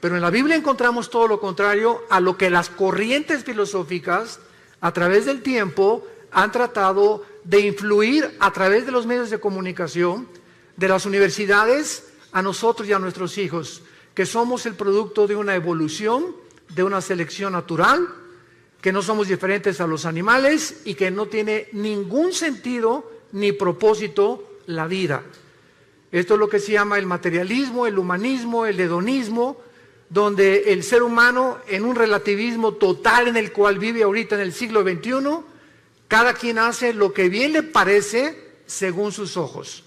Pero en la Biblia encontramos todo lo contrario a lo que las corrientes filosóficas a través del tiempo han tratado de influir a través de los medios de comunicación, de las universidades, a nosotros y a nuestros hijos, que somos el producto de una evolución, de una selección natural, que no somos diferentes a los animales y que no tiene ningún sentido ni propósito la vida. Esto es lo que se llama el materialismo, el humanismo, el hedonismo, donde el ser humano, en un relativismo total en el cual vive ahorita en el siglo XXI, cada quien hace lo que bien le parece según sus ojos.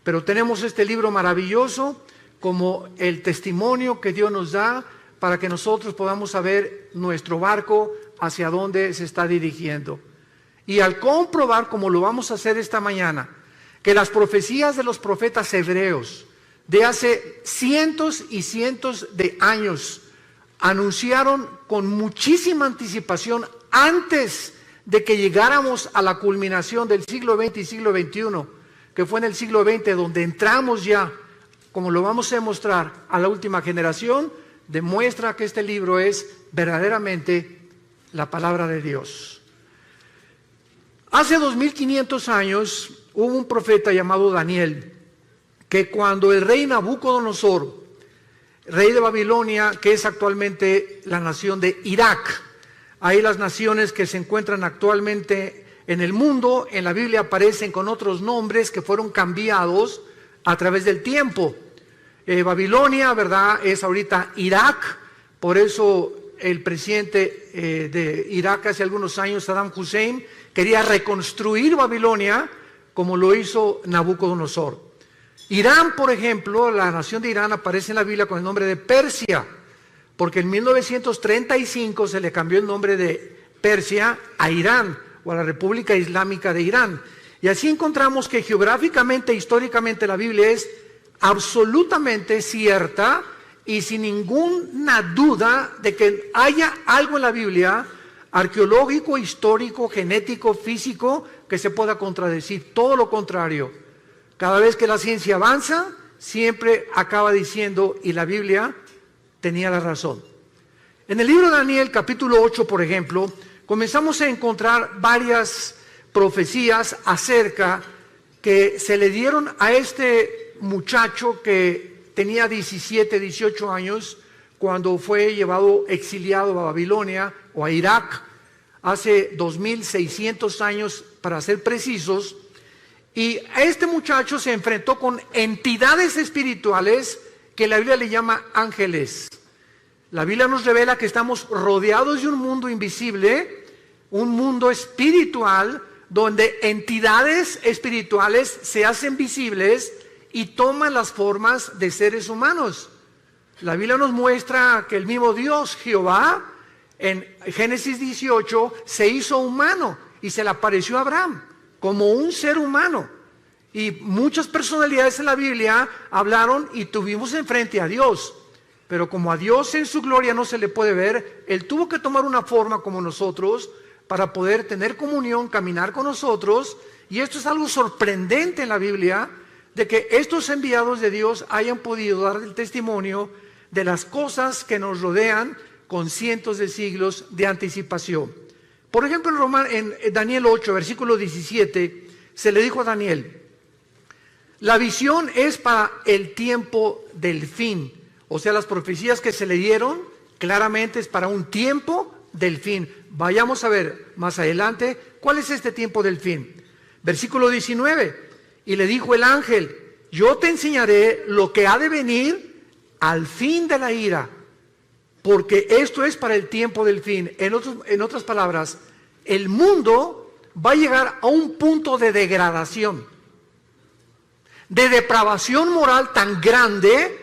Pero tenemos este libro maravilloso como el testimonio que Dios nos da para que nosotros podamos saber nuestro barco hacia dónde se está dirigiendo. Y al comprobar, como lo vamos a hacer esta mañana, que las profecías de los profetas hebreos de hace cientos y cientos de años anunciaron con muchísima anticipación antes de que llegáramos a la culminación del siglo XX y siglo XXI, que fue en el siglo XX donde entramos ya, como lo vamos a demostrar, a la última generación, demuestra que este libro es verdaderamente la palabra de Dios. Hace 2500 años hubo un profeta llamado Daniel, que cuando el rey Nabucodonosor, rey de Babilonia, que es actualmente la nación de Irak, hay las naciones que se encuentran actualmente en el mundo, en la Biblia aparecen con otros nombres que fueron cambiados a través del tiempo. Babilonia, ¿verdad?, es ahorita Irak, por eso el presidente de Irak hace algunos años, Saddam Hussein, quería reconstruir Babilonia como lo hizo Nabucodonosor. Irán, por ejemplo, la nación de Irán aparece en la Biblia con el nombre de Persia, porque en 1935 se le cambió el nombre de Persia a Irán, o a la República Islámica de Irán. Y así encontramos que geográficamente, históricamente, la Biblia es absolutamente cierta y sin ninguna duda de que haya algo en la Biblia, arqueológico, histórico, genético, físico, que se pueda contradecir. Todo lo contrario. Cada vez que la ciencia avanza, siempre acaba diciendo, y la Biblia tenía la razón. En el libro de Daniel, capítulo 8, por ejemplo, comenzamos a encontrar varias profecías acerca que se le dieron a este muchacho que tenía 17, 18 años, cuando fue llevado exiliado a Babilonia o a Irak, hace 2600 años para ser precisos. Y este muchacho se enfrentó con entidades espirituales que la Biblia le llama ángeles. La Biblia nos revela que estamos rodeados de un mundo invisible, un mundo espiritual, donde entidades espirituales se hacen visibles y toman las formas de seres humanos. La Biblia nos muestra que el mismo Dios, Jehová, en Génesis 18, se hizo humano y se le apareció a Abraham como un ser humano. Y muchas personalidades en la Biblia hablaron y tuvimos enfrente a Dios. Pero como a Dios en su gloria no se le puede ver, Él tuvo que tomar una forma como nosotros para poder tener comunión, caminar con nosotros. Y esto es algo sorprendente en la Biblia, de que estos enviados de Dios hayan podido dar el testimonio de las cosas que nos rodean con cientos de siglos de anticipación. Por ejemplo, en Daniel 8, versículo 17, se le dijo a Daniel: la visión es para el tiempo del fin. O sea, las profecías que se le dieron claramente es para un tiempo del fin. Vayamos a ver más adelante cuál es este tiempo del fin. Versículo 19, y le dijo el ángel: yo te enseñaré lo que ha de venir al fin de la ira, porque esto es para el tiempo del fin. En otras palabras, el mundo va a llegar a un punto de degradación, de depravación moral tan grande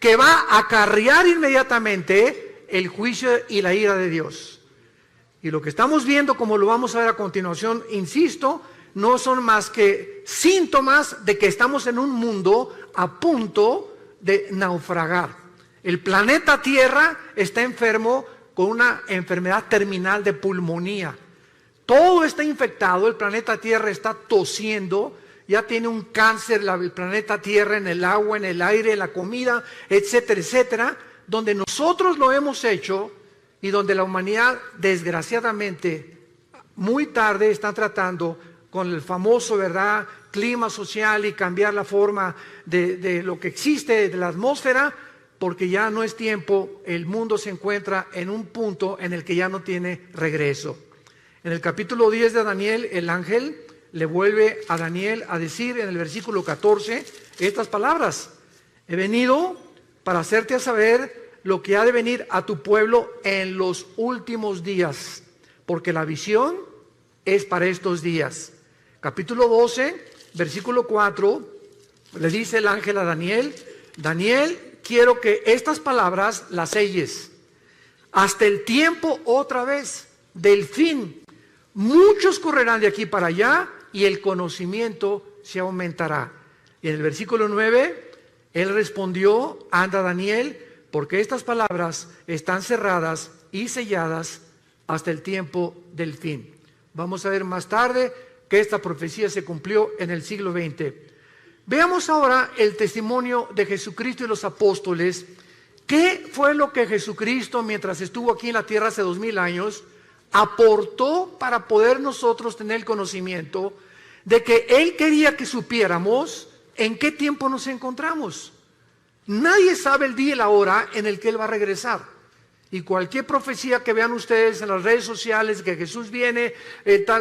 que va a acarrear inmediatamente el juicio y la ira de Dios. Y lo que estamos viendo, como lo vamos a ver a continuación, insisto, no son más que síntomas de que estamos en un mundo a punto de naufragar. El planeta Tierra está enfermo con una enfermedad terminal de pulmonía. Todo está infectado, el planeta Tierra está tosiendo, ya tiene un cáncer el planeta Tierra en el agua, en el aire, en la comida, etcétera, etcétera, donde nosotros lo hemos hecho y donde la humanidad, desgraciadamente, muy tarde está tratando con el famoso, ¿verdad?, clima social y cambiar la forma de lo que existe, de la atmósfera, porque ya no es tiempo, el mundo se encuentra en un punto en el que ya no tiene regreso. En el capítulo 10 de Daniel, el ángel le vuelve a Daniel a decir en el versículo 14 estas palabras: he venido para hacerte saber lo que ha de venir a tu pueblo en los últimos días, porque la visión es para estos días. Capítulo 12, versículo 4, le dice el ángel a Daniel: Daniel, quiero que estas palabras las selles hasta el tiempo otra vez del fin. Muchos correrán de aquí para allá y el conocimiento se aumentará. Y en el versículo 9, él respondió: anda, Daniel, porque estas palabras están cerradas y selladas hasta el tiempo del fin. Vamos a ver más tarde que esta profecía se cumplió en el siglo XX. Veamos ahora el testimonio de Jesucristo y los apóstoles. ¿Qué fue lo que Jesucristo, mientras estuvo aquí en la tierra hace 2000 años, aportó para poder nosotros tener el conocimiento de que Él quería que supiéramos en qué tiempo nos encontramos? Nadie sabe el día y la hora en el que Él va a regresar. Y cualquier profecía que vean ustedes en las redes sociales, que Jesús viene,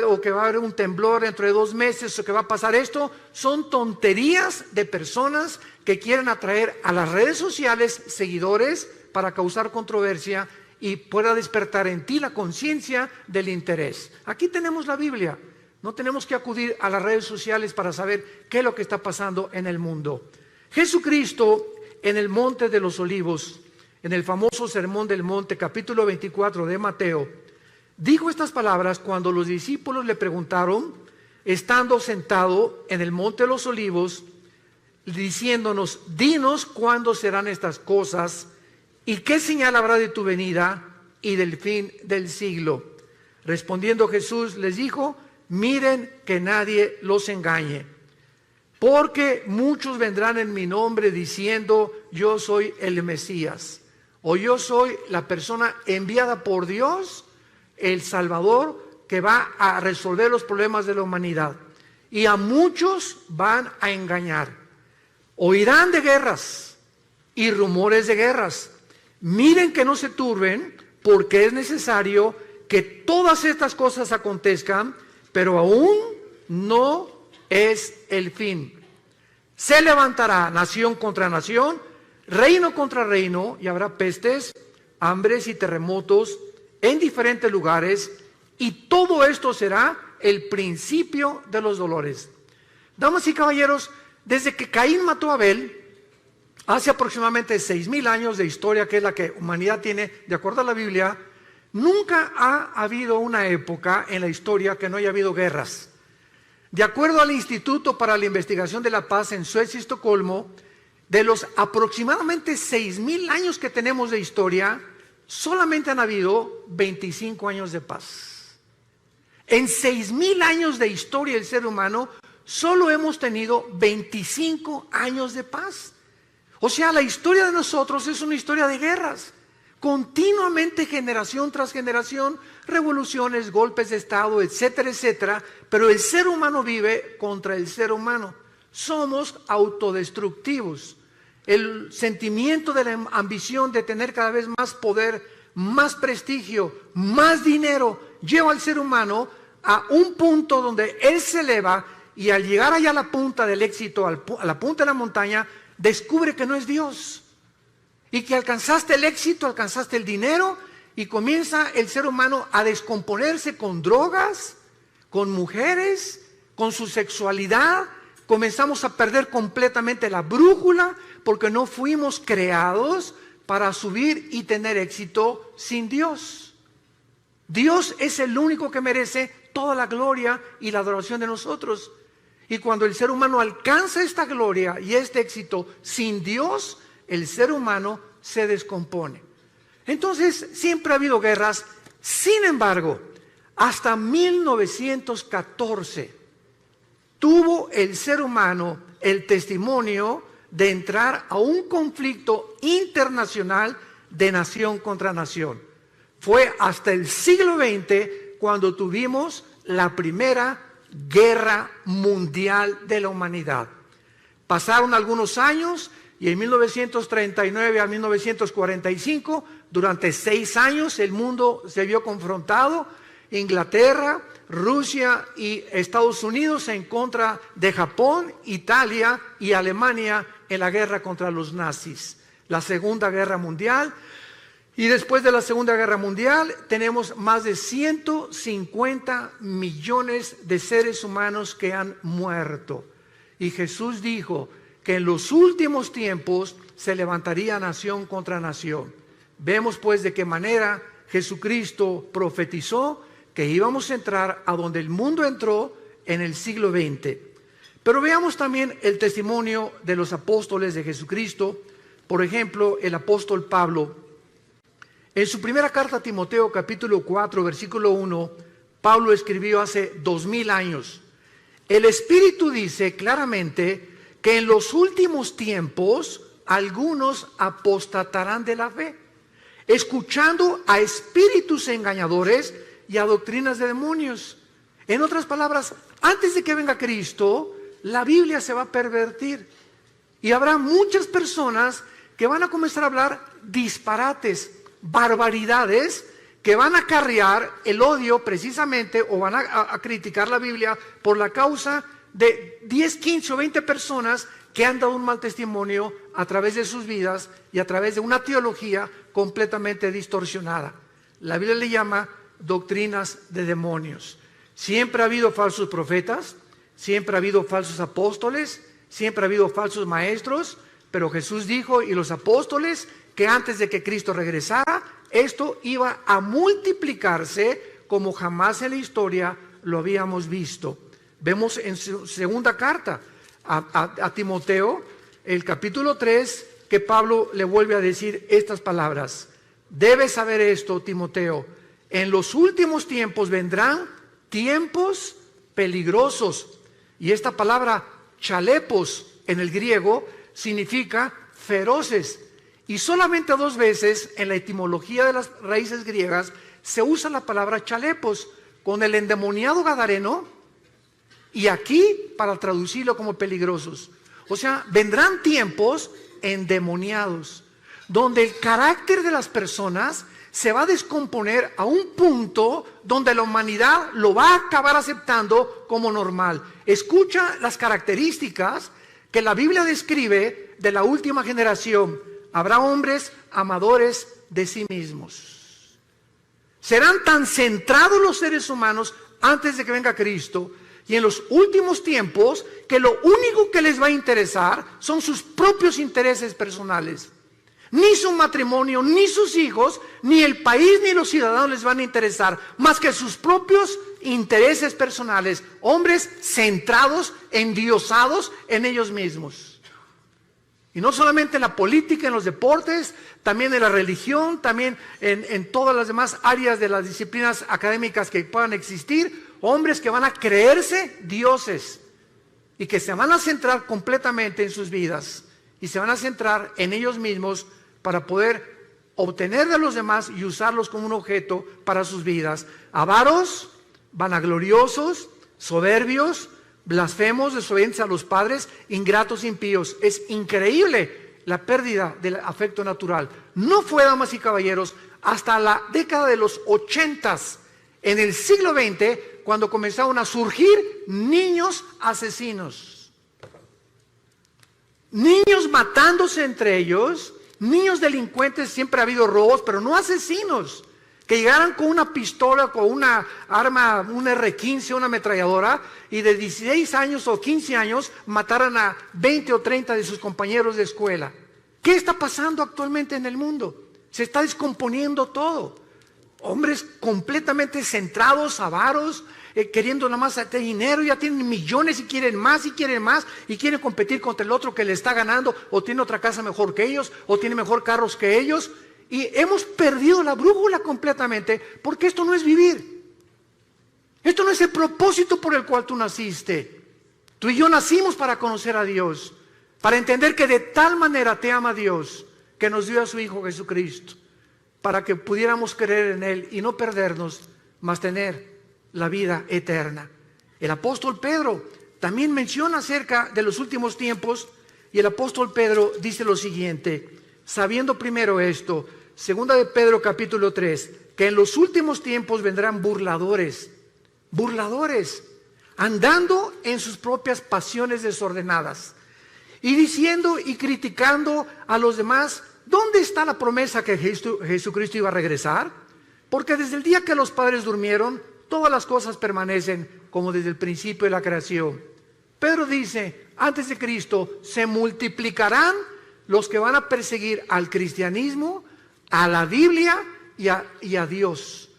o que va a haber un temblor dentro de 2 meses, o que va a pasar esto, son tonterías de personas que quieren atraer a las redes sociales seguidores para causar controversia y pueda despertar en ti la conciencia del interés. Aquí tenemos la Biblia. No tenemos que acudir a las redes sociales para saber qué es lo que está pasando en el mundo. Jesucristo, en el Monte de los Olivos, en el famoso Sermón del Monte, capítulo 24 de Mateo, dijo estas palabras cuando los discípulos le preguntaron, estando sentado en el Monte de los Olivos, diciéndonos: dinos cuándo serán estas cosas y qué señal habrá de tu venida y del fin del siglo. Respondiendo Jesús les dijo: miren que nadie los engañe, porque muchos vendrán en mi nombre diciendo: yo soy el Mesías, o yo soy la persona enviada por Dios, el Salvador, que va a resolver los problemas de la humanidad. Y a muchos van a engañar. Oirán de guerras y rumores de guerras. Miren que no se turben, porque es necesario que todas estas cosas acontezcan, pero aún no es el fin. Se levantará nación contra nación, reino contra reino, y habrá pestes, hambres y terremotos en diferentes lugares, y todo esto será el principio de los dolores. Damas y caballeros, desde que Caín mató a Abel, hace aproximadamente 6000 años de historia, que es la que humanidad tiene, de acuerdo a la Biblia, nunca ha habido una época en la historia que no haya habido guerras. De acuerdo al Instituto para la Investigación de la Paz en Suecia y Estocolmo, de los aproximadamente 6000 años que tenemos de historia, solamente han habido 25 años de paz. En 6000 años de historia del ser humano, solo hemos tenido 25 años de paz. O sea, la historia de nosotros es una historia de guerras. Continuamente, generación tras generación, revoluciones, golpes de estado, etcétera, etcétera. Pero el ser humano vive contra el ser humano. Somos autodestructivos. El sentimiento de la ambición de tener cada vez más poder, más prestigio, más dinero, lleva al ser humano a un punto donde él se eleva, y al llegar allá a la punta del éxito, a la punta de la montaña, descubre que no es Dios. Y que alcanzaste el éxito, alcanzaste el dinero, y comienza el ser humano a descomponerse con drogas, con mujeres, con su sexualidad. Comenzamos a perder completamente la brújula, porque no fuimos creados para subir y tener éxito sin Dios. Dios es el único que merece toda la gloria y la adoración de nosotros. Y cuando el ser humano alcanza esta gloria y este éxito sin Dios, el ser humano se descompone. Entonces, siempre ha habido guerras. Sin embargo, hasta 1914 tuvo el ser humano el testimonio de entrar a un conflicto internacional de nación contra nación. Fue hasta el siglo XX cuando tuvimos la primera guerra mundial de la humanidad. Pasaron algunos años y en 1939 a 1945, durante 6 años, el mundo se vio confrontado. Inglaterra, Rusia y Estados Unidos en contra de Japón, Italia y Alemania en la guerra contra los nazis. La Segunda Guerra Mundial. Y después de la Segunda Guerra Mundial tenemos más de 150 millones de seres humanos que han muerto. Y Jesús dijo que en los últimos tiempos se levantaría nación contra nación. Vemos pues de qué manera Jesucristo profetizó que íbamos a entrar a donde el mundo entró en el siglo XX. Pero veamos también el testimonio de los apóstoles de Jesucristo. Por ejemplo, el apóstol Pablo. En su primera carta a Timoteo, capítulo 4, versículo 1, Pablo escribió hace 2000 años. El Espíritu dice claramente que en los últimos tiempos algunos apostatarán de la fe, escuchando a espíritus engañadores y a doctrinas de demonios. En otras palabras, antes de que venga Cristo, la Biblia se va a pervertir y habrá muchas personas que van a comenzar a hablar disparates, barbaridades, que van a acarrear el odio precisamente, o van a criticar la Biblia por la causa de 10, 15 o 20 personas que han dado un mal testimonio a través de sus vidas y a través de una teología completamente distorsionada. La Biblia le llama doctrinas de demonios. Siempre ha habido falsos profetas, siempre ha habido falsos apóstoles, siempre ha habido falsos maestros, pero Jesús dijo, y los apóstoles, que antes de que Cristo regresara, esto iba a multiplicarse como jamás en la historia lo habíamos visto. Vemos en su segunda carta a Timoteo, el capítulo 3, que Pablo le vuelve a decir estas palabras. Debes saber esto, Timoteo, en los últimos tiempos vendrán tiempos peligrosos. Y esta palabra chalepos en el griego significa feroces. Y solamente 2 veces en la etimología de las raíces griegas se usa la palabra chalepos, con el endemoniado gadareno y aquí para traducirlo como peligrosos. O sea, vendrán tiempos endemoniados, donde el carácter de las personas se va a descomponer a un punto donde la humanidad lo va a acabar aceptando como normal. Escucha las características que la Biblia describe de la última generación. Habrá hombres amadores de sí mismos. Serán tan centrados los seres humanos antes de que venga Cristo y en los últimos tiempos que lo único que les va a interesar son sus propios intereses personales. Ni su matrimonio, ni sus hijos, ni el país, ni los ciudadanos les van a interesar más que sus propios intereses personales. Hombres centrados, endiosados en ellos mismos. Y no solamente en la política, en los deportes, también en la religión, también en todas las demás áreas de las disciplinas académicas que puedan existir. Hombres que van a creerse dioses y que se van a centrar completamente en sus vidas y se van a centrar en ellos mismos para poder obtener de los demás y usarlos como un objeto para sus vidas. Avaros, vanagloriosos, soberbios, blasfemos, desobedientes a los padres, ingratos, impíos. Es increíble la pérdida del afecto natural. No fue, damas y caballeros, hasta la década de los 80s, en el siglo XX, cuando comenzaron a surgir niños asesinos. Niños matándose entre ellos, niños delincuentes. Siempre ha habido robos, pero no asesinos. Que llegaran con una pistola, con una arma, un R-15, una ametralladora, y de 16 años o 15 años mataran a 20 o 30 de sus compañeros de escuela. ¿Qué está pasando actualmente en el mundo? Se está descomponiendo todo. Hombres completamente centrados, avaros, queriendo nada más tener dinero, ya tienen millones y quieren más, y quieren competir contra el otro que le está ganando, o tiene otra casa mejor que ellos, o tiene mejor carros que ellos. Y hemos perdido la brújula completamente, porque esto no es vivir. Esto no es el propósito por el cual tú naciste. Tú y yo nacimos para conocer a Dios, para entender que de tal manera te ama Dios, que nos dio a su Hijo Jesucristo. para que pudiéramos creer en Él y no perdernos, mas tener la vida eterna. El apóstol Pedro también menciona acerca de los últimos tiempos, y el apóstol Pedro dice lo siguiente: sabiendo primero esto, segunda de Pedro capítulo 3, que en los últimos tiempos vendrán burladores, andando en sus propias pasiones desordenadas, y diciendo y criticando a los demás, ¿dónde está la promesa que Jesucristo iba a regresar? Porque desde el día que los padres durmieron, todas las cosas permanecen como desde el principio de la creación. Pedro dice, antes de Cristo se multiplicarán los que van a perseguir al cristianismo, a la Biblia y a Dios.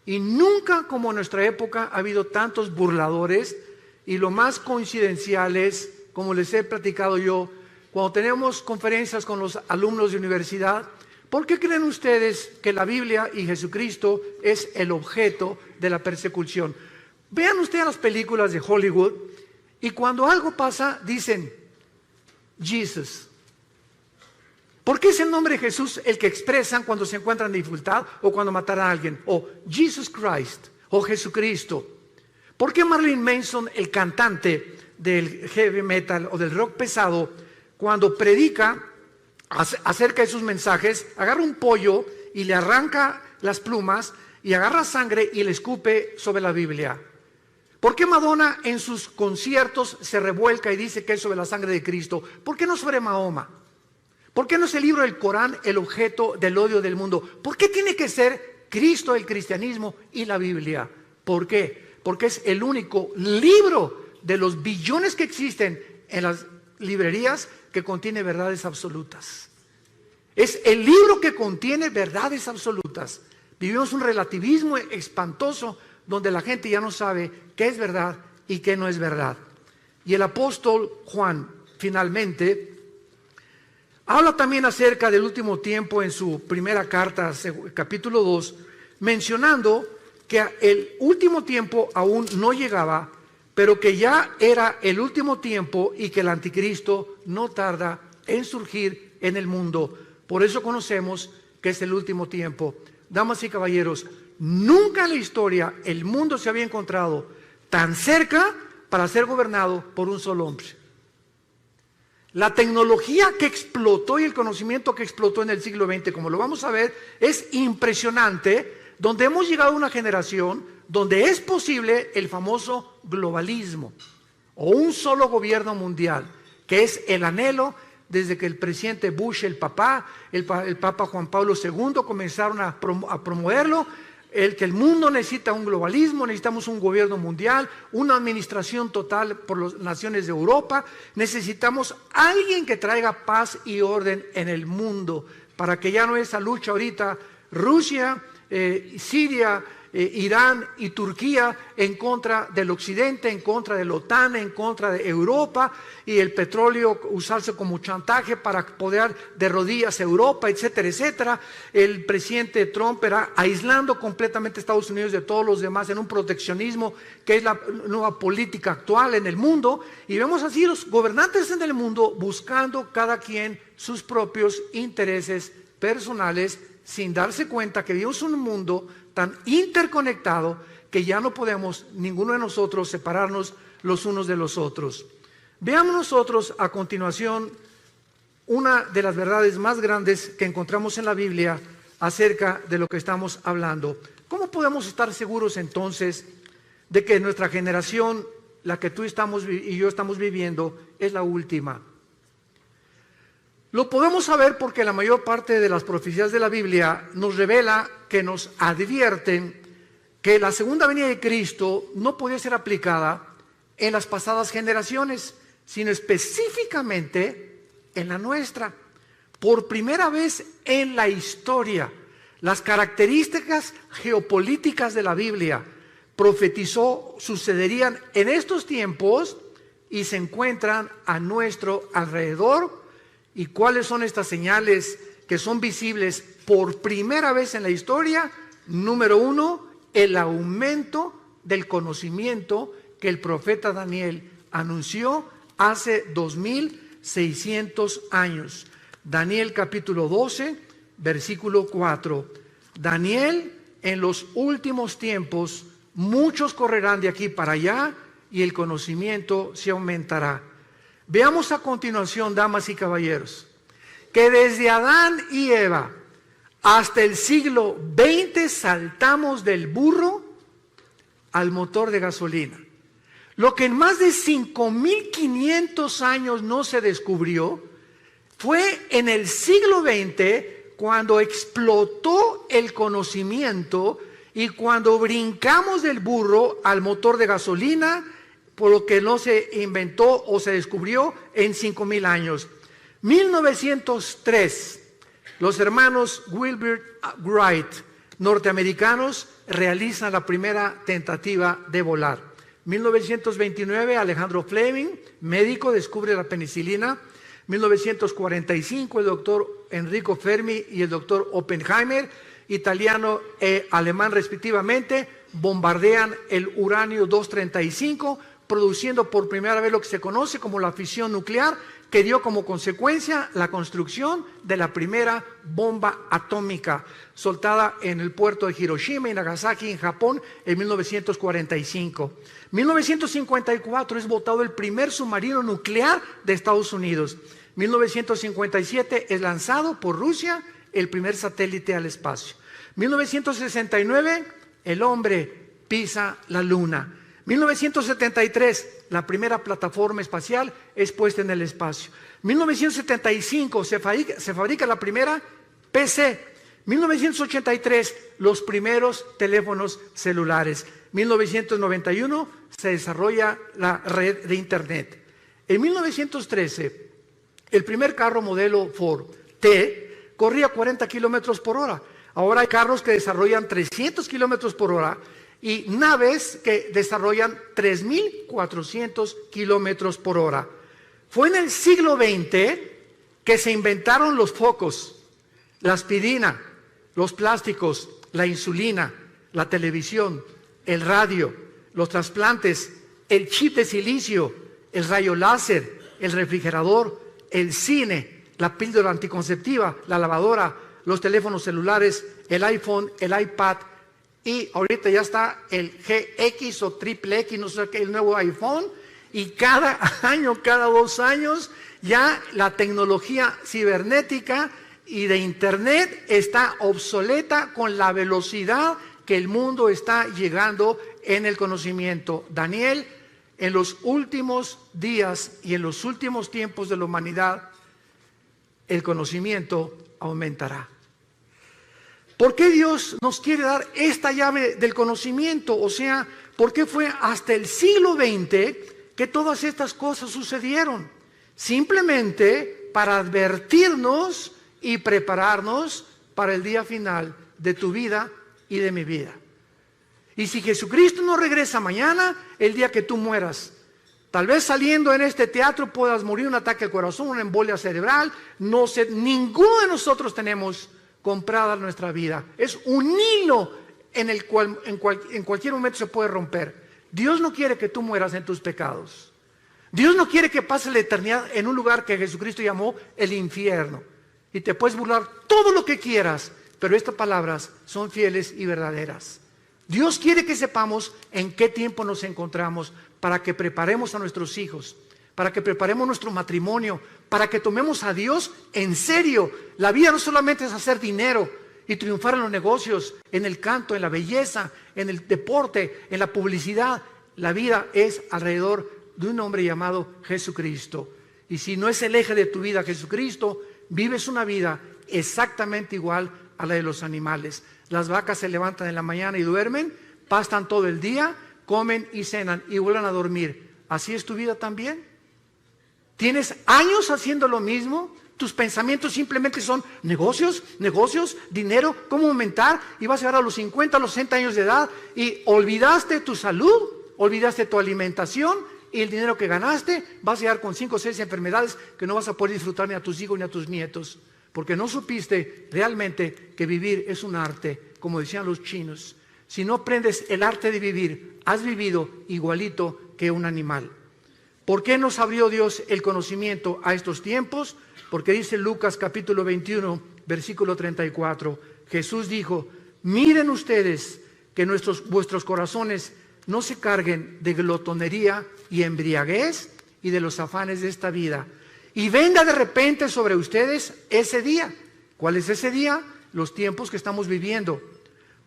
Y nunca como en nuestra época ha habido tantos burladores, y lo más coincidencial es, como les he platicado yo, cuando tenemos conferencias con los alumnos de universidad, ¿por qué creen ustedes que la Biblia y Jesucristo es el objeto de la persecución? Vean ustedes las películas de Hollywood y cuando algo pasa dicen Jesus. ¿Por qué es el nombre de Jesús el que expresan cuando se encuentran en dificultad o cuando matan a alguien? O Jesus Christ o Jesucristo. ¿Por qué Marilyn Manson, el cantante del heavy metal o del rock pesado, cuando predica acerca de sus mensajes, agarra un pollo y le arranca las plumas y agarra sangre y le escupe sobre la Biblia? ¿Por qué Madonna en sus conciertos se revuelca y dice que es sobre la sangre de Cristo? ¿Por qué no sobre Mahoma? ¿Por qué no es el libro del Corán el objeto del odio del mundo? ¿Por qué tiene que ser Cristo, el cristianismo y la Biblia? ¿Por qué? Porque es el único libro de los billones que existen en las librerías que contiene verdades absolutas. Es el libro que contiene verdades absolutas. Vivimos un relativismo espantoso donde la gente ya no sabe qué es verdad y qué no es verdad. Y el apóstol Juan finalmente habla también acerca del último tiempo en su primera carta, capítulo 2, mencionando que el último tiempo aún no llegaba, pero que ya era el último tiempo y que el anticristo no tarda en surgir en el mundo. Por eso conocemos que es el último tiempo. Damas y caballeros, nunca en la historia el mundo se había encontrado tan cerca para ser gobernado por un solo hombre. La tecnología que explotó y el conocimiento que explotó en el siglo XX, como lo vamos a ver, es impresionante, donde hemos llegado a una generación donde es posible el famoso globalismo o un solo gobierno mundial, que es el anhelo desde que el presidente Bush, el Papa Juan Pablo II comenzaron a promoverlo, que el mundo necesita un globalismo, necesitamos un gobierno mundial, una administración total por las naciones de Europa, necesitamos alguien que traiga paz y orden en el mundo, para que ya no esa lucha ahorita, Rusia, Siria, Irán y Turquía en contra del occidente, en contra de la OTAN, en contra de Europa, y el petróleo usarse como chantaje para poder de rodillas a Europa, etcétera, etcétera. El presidente Trump era aislando completamente a Estados Unidos de todos los demás en un proteccionismo que es la nueva política actual en el mundo, y vemos así los gobernantes en el mundo buscando cada quien sus propios intereses personales, sin darse cuenta que vivimos en un mundo tan interconectado que ya no podemos ninguno de nosotros separarnos los unos de los otros. Veamos nosotros a continuación una de las verdades más grandes que encontramos en la Biblia acerca de lo que estamos hablando. ¿Cómo podemos estar seguros entonces de que nuestra generación, la que tú y yo estamos viviendo, es la última? Lo podemos saber porque la mayor parte de las profecías de la Biblia nos revela, que nos advierten que la segunda venida de Cristo no podía ser aplicada en las pasadas generaciones, sino específicamente en la nuestra. Por primera vez en la historia, las características geopolíticas de la Biblia profetizó sucederían en estos tiempos y se encuentran a nuestro alrededor. ¿Y cuáles son estas señales que son visibles por primera vez en la historia? Número 1, el aumento del conocimiento que el profeta Daniel anunció hace 2600 años. Daniel capítulo 12, versículo 4. Daniel, en los últimos tiempos, muchos correrán de aquí para allá y el conocimiento se aumentará. Veamos a continuación, damas y caballeros, que desde Adán y Eva hasta el siglo XX saltamos del burro al motor de gasolina. Lo que en más de 5.500 años no se descubrió fue en el siglo XX cuando explotó el conocimiento y cuando brincamos del burro al motor de gasolina, por lo que no se inventó o se descubrió en 5.000 años. 1903, los hermanos Wilbur Wright, norteamericanos, realizan la primera tentativa de volar. 1929, Alejandro Fleming, médico, descubre la penicilina. 1945, el doctor Enrico Fermi y el doctor Oppenheimer, italiano e alemán respectivamente, bombardean el uranio 235, produciendo por primera vez lo que se conoce como la fisión nuclear, que dio como consecuencia la construcción de la primera bomba atómica, soltada en el puerto de Hiroshima y Nagasaki, en Japón, en 1945. 1954 es botado el primer submarino nuclear de Estados Unidos. 1957 es lanzado por Rusia el primer satélite al espacio. 1969 el hombre pisa la luna. 1973 la primera plataforma espacial es puesta en el espacio. 1975 se fabrica la primera PC. 1983 los primeros teléfonos celulares. 1991 se desarrolla la red de internet. En 1913 el primer carro modelo Ford T corría 40 kilómetros por hora. Ahora hay carros que desarrollan 300 kilómetros por hora y naves que desarrollan 3.400 kilómetros por hora. Fue en el siglo XX que se inventaron los focos, la aspirina, los plásticos, la insulina, la televisión, el radio, los trasplantes, el chip de silicio, el rayo láser, el refrigerador, el cine, la píldora anticonceptiva, la lavadora, los teléfonos celulares, el iPhone, el iPad, y ahorita ya está el GX o triple X, no sé qué, el nuevo iPhone, y cada año, cada 2 años, ya la tecnología cibernética y de internet está obsoleta con la velocidad que el mundo está llegando en el conocimiento. Daniel, en los últimos días y en los últimos tiempos de la humanidad, el conocimiento aumentará. ¿Por qué Dios nos quiere dar esta llave del conocimiento? O sea, ¿por qué fue hasta el siglo XX que todas estas cosas sucedieron? Simplemente para advertirnos y prepararnos para el día final de tu vida y de mi vida. Y si Jesucristo no regresa mañana, el día que tú mueras, tal vez saliendo en este teatro puedas morir un ataque al corazón, una embolia cerebral, no sé, ninguno de nosotros tenemos comprada nuestra vida. Es un hilo en el cual en cualquier momento se puede romper. Dios no quiere que tú mueras en tus pecados. Dios no quiere que pases la eternidad en un lugar que Jesucristo llamó el infierno. Y te puedes burlar todo lo que quieras, pero estas palabras son fieles y verdaderas. Dios quiere que sepamos en qué tiempo nos encontramos para que preparemos a nuestros hijos, para que preparemos nuestro matrimonio, para que tomemos a Dios en serio. La vida no solamente es hacer dinero y triunfar en los negocios, en el canto, en la belleza, en el deporte, en la publicidad. La vida es alrededor de un hombre llamado Jesucristo. Y si no es el eje de tu vida Jesucristo, vives una vida exactamente igual a la de los animales. Las vacas se levantan en la mañana y duermen, pastan todo el día, comen y cenan y vuelven a dormir. ¿Así es tu vida también? ¿Tienes años haciendo lo mismo? Tus pensamientos simplemente son negocios, dinero, cómo aumentar, y vas a llegar a los 50, a los 60 años de edad y olvidaste tu salud, olvidaste tu alimentación y el dinero que ganaste, vas a llegar con 5 o 6 enfermedades que no vas a poder disfrutar ni a tus hijos ni a tus nietos, porque no supiste realmente que vivir es un arte, como decían los chinos. Si no aprendes el arte de vivir, has vivido igualito que un animal. ¿Por qué nos abrió Dios el conocimiento a estos tiempos? Porque dice Lucas capítulo 21, versículo 34, Jesús dijo: Miren ustedes que vuestros corazones no se carguen de glotonería y embriaguez y de los afanes de esta vida. Y venga de repente sobre ustedes ese día. ¿Cuál es ese día? Los tiempos que estamos viviendo.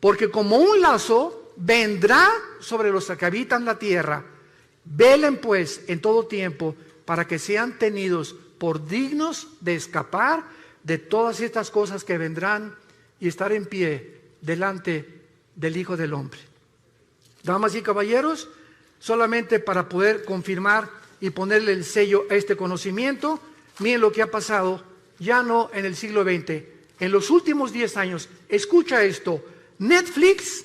Porque como un lazo vendrá sobre los que habitan la tierra. Velen pues en todo tiempo para que sean tenidos por dignos de escapar de todas estas cosas que vendrán y estar en pie delante del Hijo del Hombre. Damas y caballeros, solamente para poder confirmar y ponerle el sello a este conocimiento, miren lo que ha pasado, ya no en el siglo XX, en los últimos 10 años. Escucha esto: Netflix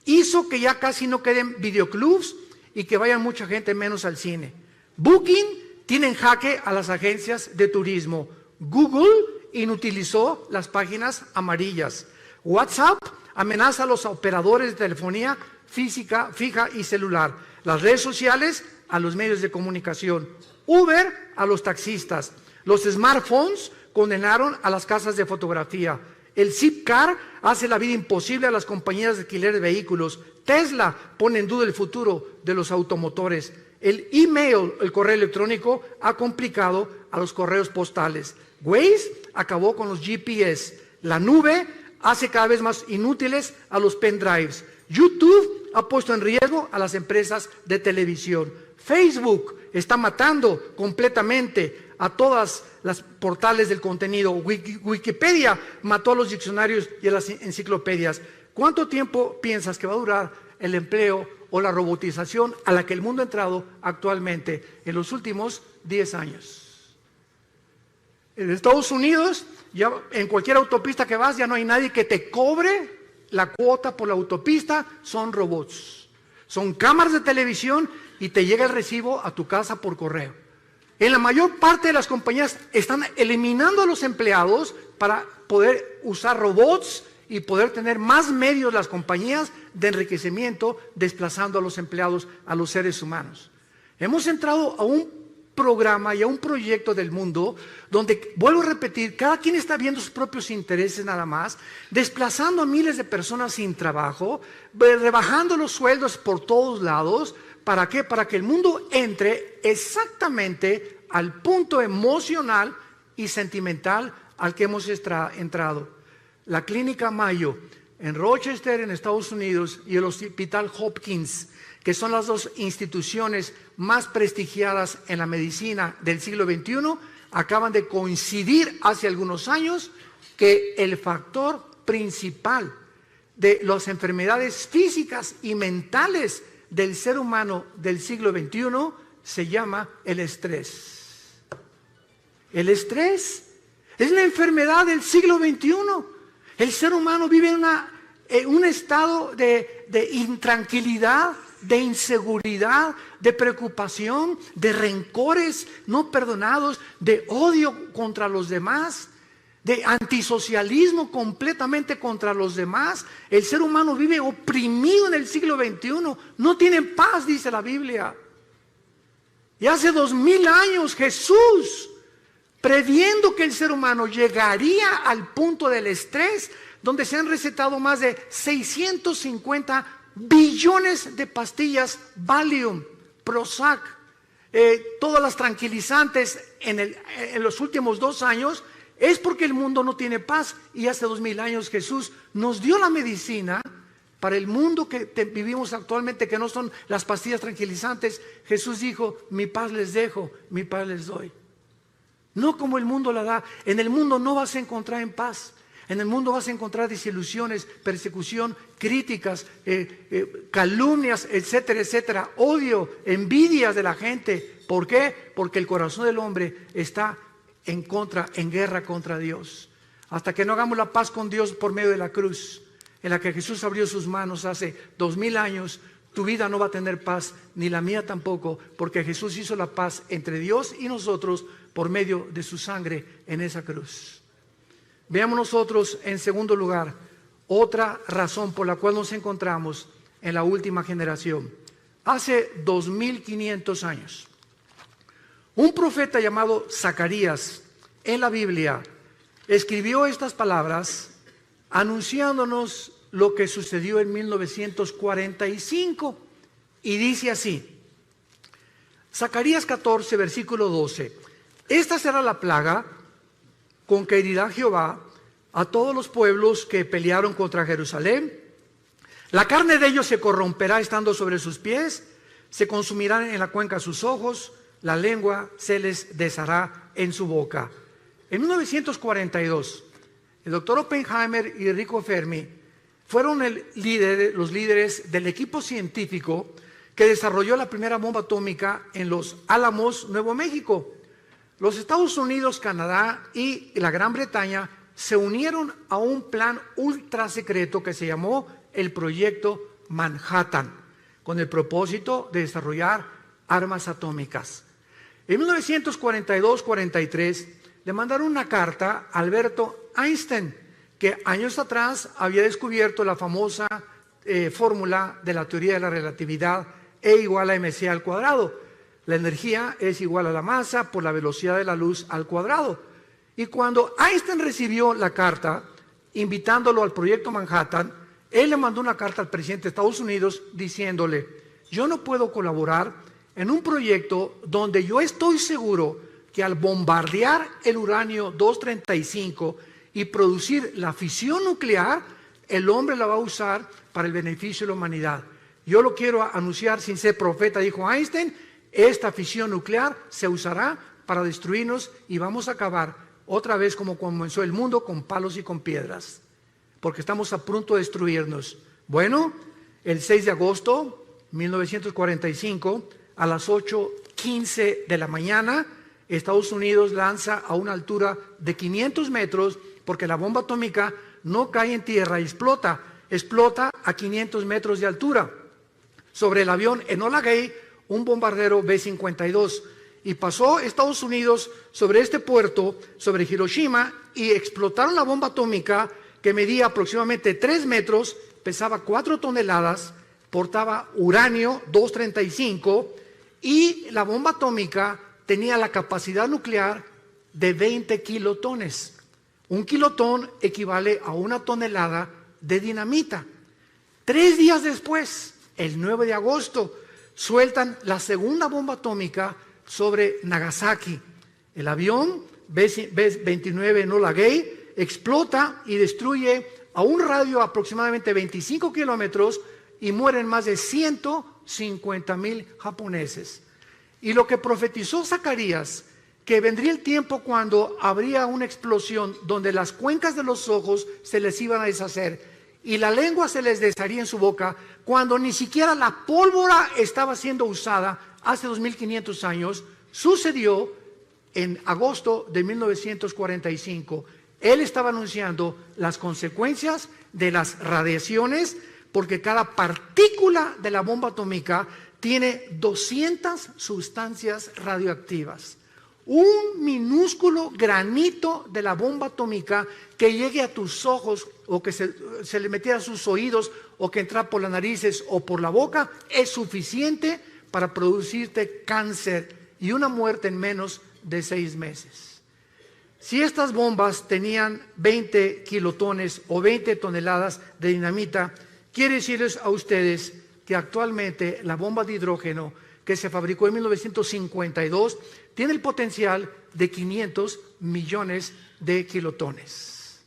hizo que ya casi no queden videoclubs y que vayan mucha gente menos al cine. Booking tiene en jaque a las agencias de turismo. Google inutilizó las páginas amarillas. WhatsApp amenaza a los operadores de telefonía física, fija y celular. Las redes sociales a los medios de comunicación. Uber a los taxistas. Los smartphones condenaron a las casas de fotografía. El Zipcar hace la vida imposible a las compañías de alquiler de vehículos. Tesla pone en duda el futuro de los automotores. El email, el correo electrónico, ha complicado a los correos postales. Waze acabó con los GPS. La nube hace cada vez más inútiles a los pendrives. YouTube ha puesto en riesgo a las empresas de televisión. Facebook está matando completamente a todas las portales del contenido. Wikipedia mató a los diccionarios y a las enciclopedias. ¿Cuánto tiempo piensas que va a durar el empleo o la robotización a la que el mundo ha entrado actualmente en los últimos 10 años? En Estados Unidos, ya en cualquier autopista que vas, ya no hay nadie que te cobre la cuota por la autopista, son robots. Son cámaras de televisión y te llega el recibo a tu casa por correo. En la mayor parte de las compañías están eliminando a los empleados para poder usar robots y poder tener más medios las compañías de enriquecimiento, desplazando a los empleados, a los seres humanos. Hemos entrado a un programa y a un proyecto del mundo donde, vuelvo a repetir, cada quien está viendo sus propios intereses nada más, desplazando a miles de personas sin trabajo, rebajando los sueldos por todos lados. ¿Para qué? Para que el mundo entre exactamente al punto emocional y sentimental al que hemos entrado. La Clínica Mayo en Rochester, en Estados Unidos, y el Hospital Hopkins, que son las dos instituciones más prestigiadas en la medicina del siglo XXI, acaban de coincidir hace algunos años que el factor principal de las enfermedades físicas y mentales del ser humano del siglo XXI se llama el estrés. El estrés es la enfermedad del siglo XXI. El ser humano vive en un estado de intranquilidad, de inseguridad, de preocupación, de rencores no perdonados, de odio contra los demás, de antisocialismo completamente contra los demás. El ser humano vive oprimido en el siglo XXI, no tiene paz, dice la Biblia. Y hace 2000 años Jesús, previendo que el ser humano llegaría al punto del estrés, donde se han recetado más de 650 billones de pastillas Valium, Prozac, todas las tranquilizantes en los últimos 2 años, es porque el mundo no tiene paz. Y hace 2000 años Jesús nos dio la medicina para el mundo que vivimos actualmente, que no son las pastillas tranquilizantes. Jesús dijo: mi paz les dejo, mi paz les doy. No como el mundo la da. En el mundo no vas a encontrar en paz. En el mundo vas a encontrar desilusiones, persecución, críticas, calumnias, etcétera, etcétera, odio, envidias de la gente. ¿Por qué? Porque el corazón del hombre está en guerra contra Dios. Hasta que no hagamos la paz con Dios por medio de la cruz, en la que Jesús abrió sus manos hace 2000 años, tu vida no va a tener paz, ni la mía tampoco, porque Jesús hizo la paz entre Dios y nosotros por medio de su sangre en esa cruz. Veamos nosotros, en segundo lugar, otra razón por la cual nos encontramos en la última generación. Hace 2500 años, un profeta llamado Zacarías en la Biblia escribió estas palabras anunciándonos lo que sucedió en 1945. Y dice así, Zacarías 14, versículo 12. Esta será la plaga con que herirá Jehová a todos los pueblos que pelearon contra Jerusalén. La carne de ellos se corromperá estando sobre sus pies, se consumirán en la cuenca sus ojos, la lengua se les deshará en su boca. En 1942, el doctor Oppenheimer y Enrico Fermi fueron los líderes del equipo científico que desarrolló la primera bomba atómica en Los Álamos, Nuevo México. Los Estados Unidos, Canadá y la Gran Bretaña se unieron a un plan ultra secreto que se llamó el Proyecto Manhattan, con el propósito de desarrollar armas atómicas. En 1942-43 le mandaron una carta a Alberto Einstein, que años atrás había descubierto la famosa fórmula de la teoría de la relatividad, E igual a mc al cuadrado. La energía es igual a la masa por la velocidad de la luz al cuadrado. Y cuando Einstein recibió la carta invitándolo al Proyecto Manhattan, él le mandó una carta al presidente de Estados Unidos diciéndole: yo no puedo colaborar en un proyecto donde yo estoy seguro que al bombardear el uranio 235 y producir la fisión nuclear, el hombre la va a usar para el beneficio de la humanidad. Yo lo quiero anunciar sin ser profeta, dijo Einstein, esta fisión nuclear se usará para destruirnos y vamos a acabar otra vez como comenzó el mundo, con palos y con piedras, porque estamos a punto de destruirnos. Bueno, el 6 de agosto de 1945, a las 8:15 de la mañana, Estados Unidos lanza a una altura de 500 metros, porque la bomba atómica no cae en tierra y explota a 500 metros de altura, sobre el avión Enola Gay, un bombardero B-52, y pasó Estados Unidos sobre este puerto, sobre Hiroshima, y explotaron la bomba atómica que medía aproximadamente 3 metros, pesaba 4 toneladas, portaba uranio 235, y la bomba atómica tenía la capacidad nuclear de 20 kilotones. Un kilotón equivale a 1 tonelada de dinamita. 3 días después, el 9 de agosto, sueltan la segunda bomba atómica sobre Nagasaki. El avión B-29 Enola Gay explota y destruye a un radio aproximadamente 25 kilómetros y mueren más de 150,000 japoneses. Y lo que profetizó Zacarías, que vendría el tiempo cuando habría una explosión donde las cuencas de los ojos se les iban a deshacer y la lengua se les desharía en su boca, cuando ni siquiera la pólvora estaba siendo usada hace 2500 años, sucedió en agosto de 1945. Él estaba anunciando las consecuencias de las radiaciones, porque cada partícula de la bomba atómica tiene 200 sustancias radioactivas. Un minúsculo granito de la bomba atómica que llegue a tus ojos o que se le metiera a sus oídos o que entra por las narices o por la boca es suficiente para producirte cáncer y una muerte en menos de 6 meses. Si estas bombas tenían 20 kilotones o 20 toneladas de dinamita, quiero decirles a ustedes que actualmente la bomba de hidrógeno que se fabricó en 1952 tiene el potencial de 500 millones de kilotones.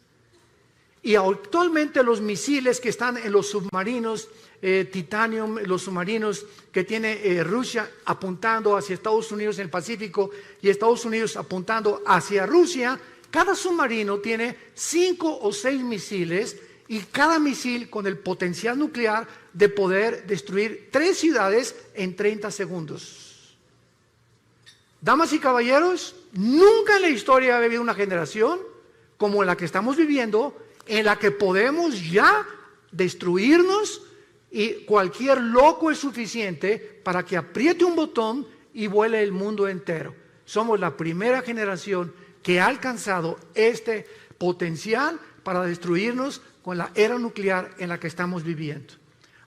Y actualmente los misiles que están en los submarinos Titanium, los submarinos que tiene Rusia apuntando hacia Estados Unidos en el Pacífico y Estados Unidos apuntando hacia Rusia, cada submarino tiene 5 o 6 misiles y cada misil con el potencial nuclear de poder destruir 3 ciudades en 30 segundos. Damas y caballeros, nunca en la historia ha habido una generación como la que estamos viviendo, en la que podemos ya destruirnos y cualquier loco es suficiente para que apriete un botón y vuele el mundo entero. Somos la primera generación que ha alcanzado este potencial para destruirnos con la era nuclear en la que estamos viviendo.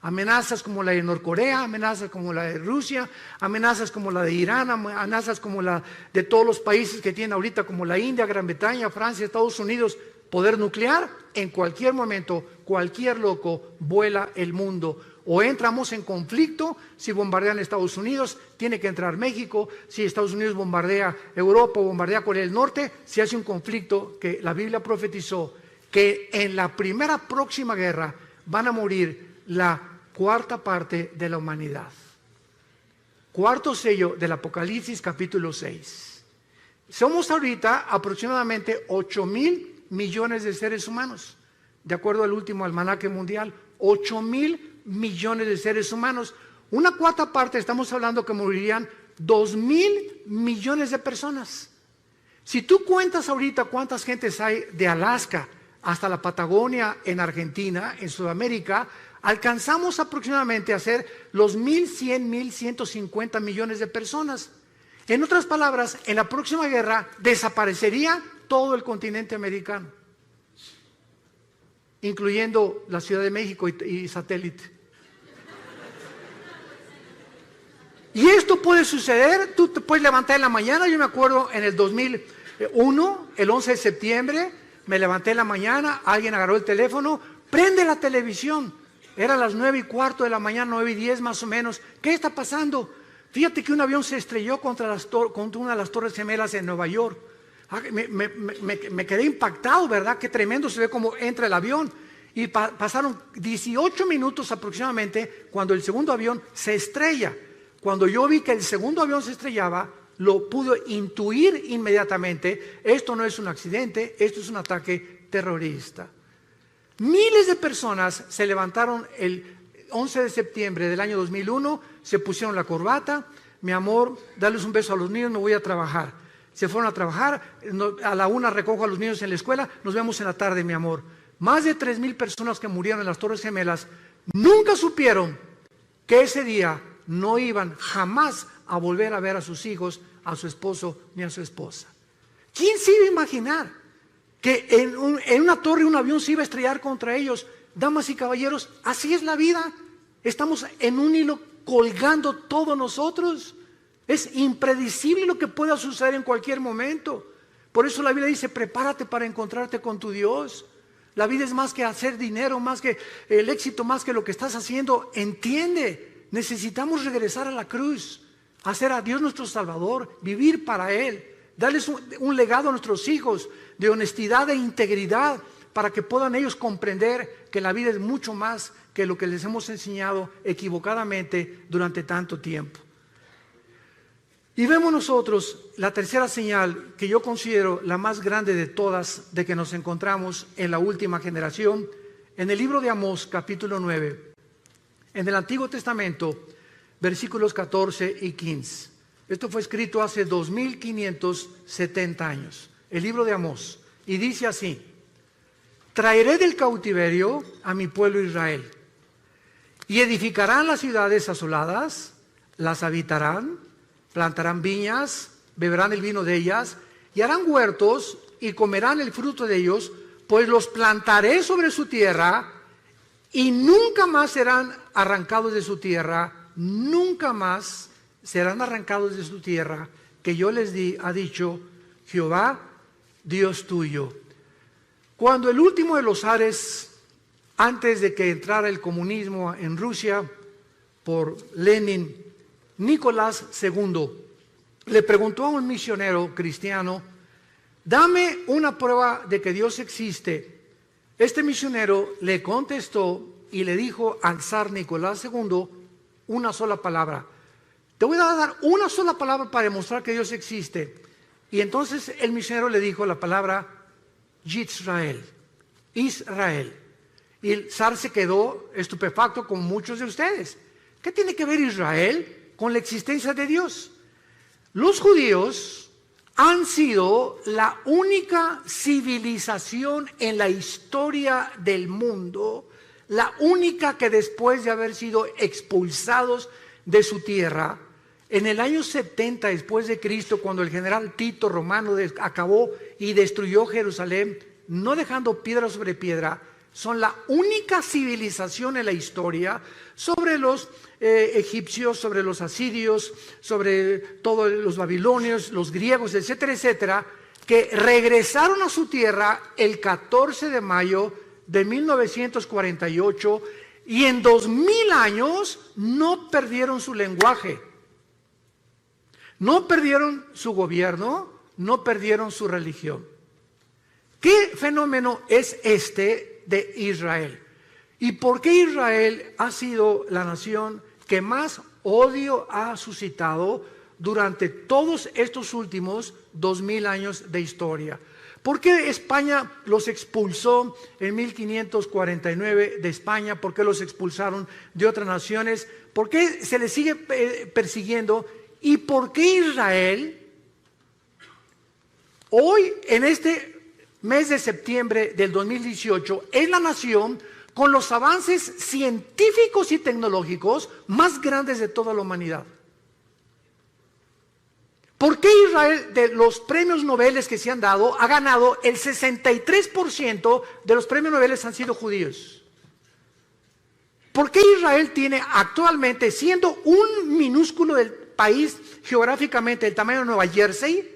Amenazas como la de Norcorea, amenazas como la de Rusia, amenazas como la de Irán, amenazas como la de todos los países que tienen ahorita, como la India, Gran Bretaña, Francia, Estados Unidos, poder nuclear, en cualquier momento, cualquier loco vuela el mundo. O entramos en conflicto, si bombardean Estados Unidos, tiene que entrar México. Si Estados Unidos bombardea Europa o bombardea Corea del Norte, se hace un conflicto que la Biblia profetizó que en la primera próxima guerra van a morir la cuarta parte de la humanidad. Cuarto sello del Apocalipsis capítulo 6. Somos ahorita aproximadamente 8,000 millones de seres humanos, de acuerdo al último almanaque mundial. 8,000 millones de seres humanos. Una cuarta parte, estamos hablando que morirían 2,000 millones de personas. Si tú cuentas ahorita cuántas gentes hay de Alaska hasta la Patagonia en Argentina, en Sudamérica, alcanzamos aproximadamente a ser los 1,100, 1,150 millones de personas. En otras palabras, en la próxima guerra desaparecería todo el continente americano, incluyendo la Ciudad de México y satélite. Y esto puede suceder, tú te puedes levantar en la mañana. Yo me acuerdo en el 2001, el 11 de septiembre, me levanté en la mañana, alguien agarró el teléfono, prende la televisión. Eran las 9:15 de la mañana, 9:10 más o menos. ¿Qué está pasando? Fíjate que un avión se estrelló contra una de las Torres Gemelas en Nueva York. Me quedé impactado, ¿verdad? Qué tremendo se ve cómo entra el avión. Y pasaron 18 minutos aproximadamente cuando el segundo avión se estrella. Cuando yo vi que el segundo avión se estrellaba, lo pude intuir inmediatamente. Esto no es un accidente, esto es un ataque terrorista. Miles de personas se levantaron el 11 de septiembre del año 2001, se pusieron la corbata. Mi amor, darles un beso a los niños, me voy a trabajar. Se fueron a trabajar, a la 1 recojo a los niños en la escuela, nos vemos en la tarde, mi amor. Más de 3,000 personas que murieron en las Torres Gemelas nunca supieron que ese día no iban jamás a volver a ver a sus hijos, a su esposo ni a su esposa. ¿Quién se iba a imaginar que en una torre un avión se iba a estrellar contra ellos? Damas y caballeros, así es la vida. Estamos en un hilo colgando todos nosotros. Es impredecible lo que pueda suceder en cualquier momento. Por eso la Biblia dice, prepárate para encontrarte con tu Dios. La vida es más que hacer dinero, más que el éxito, más que lo que estás haciendo. Entiende. Necesitamos regresar a la cruz, hacer a Dios nuestro Salvador, vivir para Él, darles un legado a nuestros hijos de honestidad e integridad para que puedan ellos comprender que la vida es mucho más que lo que les hemos enseñado equivocadamente durante tanto tiempo. Y vemos nosotros la tercera señal que yo considero la más grande de todas, de que nos encontramos en la última generación, en el libro de Amós, capítulo 9. En el Antiguo Testamento, versículos 14 y 15. Esto fue escrito hace 2570 años. El libro de Amós. Y dice así: traeré del cautiverio a mi pueblo Israel, y edificarán las ciudades asoladas, las habitarán, plantarán viñas, beberán el vino de ellas, y harán huertos y comerán el fruto de ellos, pues los plantaré sobre su tierra, y nunca más serán arrancados de su tierra, nunca más serán arrancados de su tierra, que yo les ha dicho Jehová, Dios tuyo. Cuando el último de los zares, antes de que entrara el comunismo en Rusia, por Lenin, Nicolás II, le preguntó a un misionero cristiano, dame una prueba de que Dios existe. Este misionero le contestó y le dijo al zar Nicolás II una sola palabra. Te voy a dar una sola palabra para demostrar que Dios existe. Y entonces el misionero le dijo la palabra Yisrael, Israel. Y el zar se quedó estupefacto con muchos de ustedes. ¿Qué tiene que ver Israel con la existencia de Dios? Los judíos han sido la única civilización en la historia del mundo, la única que después de haber sido expulsados de su tierra, en el año 70 después de Cristo, cuando el general Tito romano acabó y destruyó Jerusalén, no dejando piedra sobre piedra, son la única civilización en la historia sobre los egipcios, sobre los asirios, sobre todos los babilonios, los griegos, etcétera, etcétera, que regresaron a su tierra el 14 de mayo de 1948 y en 2000 años no perdieron su lenguaje, no perdieron su gobierno, no perdieron su religión. ¿Qué fenómeno es este de Israel? ¿Y por qué Israel ha sido la nación que más odio ha suscitado durante todos estos últimos 2000 años de historia? ¿Por qué España los expulsó en 1549 de España? ¿Por qué los expulsaron de otras naciones? ¿Por qué se les sigue persiguiendo? ¿Y por qué Israel hoy, en este mes de septiembre del 2018, es la nación con los avances científicos y tecnológicos más grandes de toda la humanidad? ¿Por qué Israel, de los premios Nobel que se han dado, ha ganado el 63% de los premios Nobel han sido judíos? ¿Por qué Israel tiene actualmente, siendo un minúsculo del país geográficamente del tamaño de Nueva Jersey,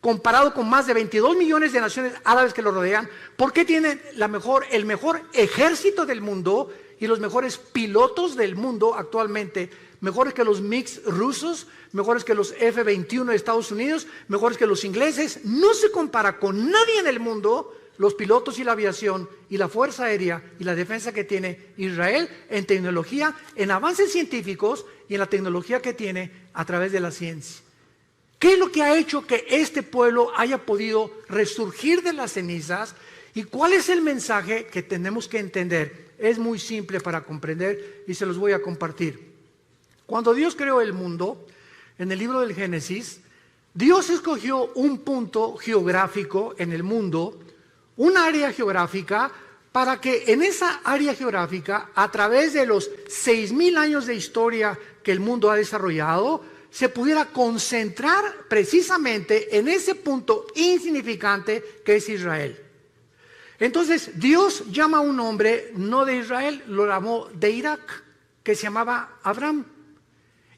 comparado con más de 22 millones de naciones árabes que lo rodean, por qué tiene el mejor ejército del mundo y los mejores pilotos del mundo actualmente, mejores que los MiG rusos, mejores que los F-21 de Estados Unidos, mejores que los ingleses? No se compara con nadie en el mundo los pilotos y la aviación y la fuerza aérea y la defensa que tiene Israel en tecnología, en avances científicos y en la tecnología que tiene a través de la ciencia. ¿Qué es lo que ha hecho que este pueblo haya podido resurgir de las cenizas? ¿Y cuál es el mensaje que tenemos que entender? Es muy simple para comprender y se los voy a compartir. Cuando Dios creó el mundo, en el libro del Génesis, Dios escogió un punto geográfico en el mundo, un área geográfica, para que en esa área geográfica, a través de los 6,000 años de historia que el mundo ha desarrollado, se pudiera concentrar precisamente en ese punto insignificante que es Israel. Entonces Dios llama a un hombre, no de Israel, lo llamó de Irak, que se llamaba Abraham.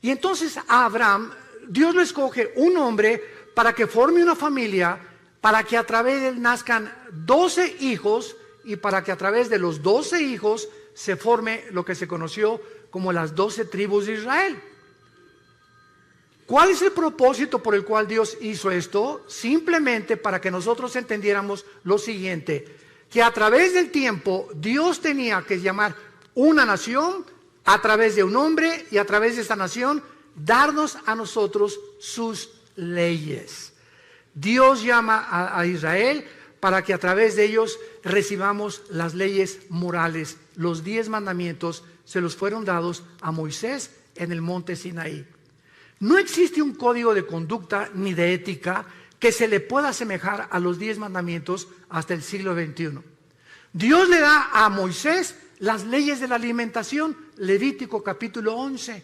Y entonces a Abraham, Dios le escoge un hombre para que forme una familia, para que a través de él nazcan 12 hijos y para que a través de los 12 hijos se forme lo que se conoció como las 12 tribus de Israel. ¿Cuál es el propósito por el cual Dios hizo esto? Simplemente para que nosotros entendiéramos lo siguiente, que a través del tiempo Dios tenía que llamar una nación a través de un hombre y a través de esta nación darnos a nosotros sus leyes. Dios llama a Israel para que a través de ellos recibamos las leyes morales. Los 10 mandamientos se los fueron dados a Moisés en el monte Sinaí. No existe un código de conducta ni de ética que se le pueda asemejar a los 10 mandamientos hasta el siglo XXI. Dios le da a Moisés las leyes de la alimentación, Levítico capítulo 11.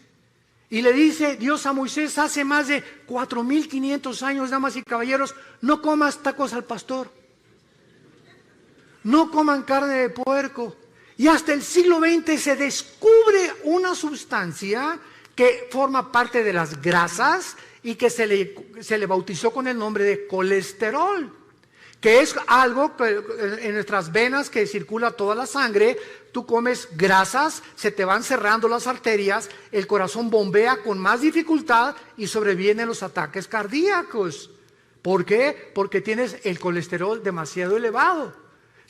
Y le dice Dios a Moisés hace más de 4,500 años, damas y caballeros, no comas tacos al pastor, no coman carne de puerco. Y hasta el siglo XX se descubre una sustancia que forma parte de las grasas y que se le bautizó con el nombre de colesterol, que es algo que en nuestras venas que circula toda la sangre. Tú comes grasas, se te van cerrando las arterias, el corazón bombea con más dificultad y sobrevienen los ataques cardíacos. ¿Por qué? Porque tienes el colesterol demasiado elevado.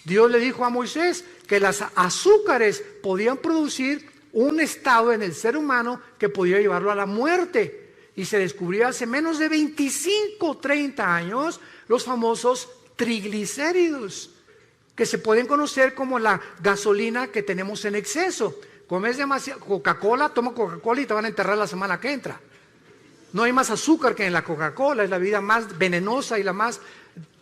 Dios le dijo a Moisés que las azúcares podían producir un estado en el ser humano que podía llevarlo a la muerte. Y se descubrió hace menos de 25, 30 años los famosos triglicéridos, que se pueden conocer como la gasolina que tenemos en exceso. Comes demasiado Coca-Cola, toma Coca-Cola y te van a enterrar la semana que entra. No hay más azúcar que en la Coca-Cola, es la bebida más venenosa y la más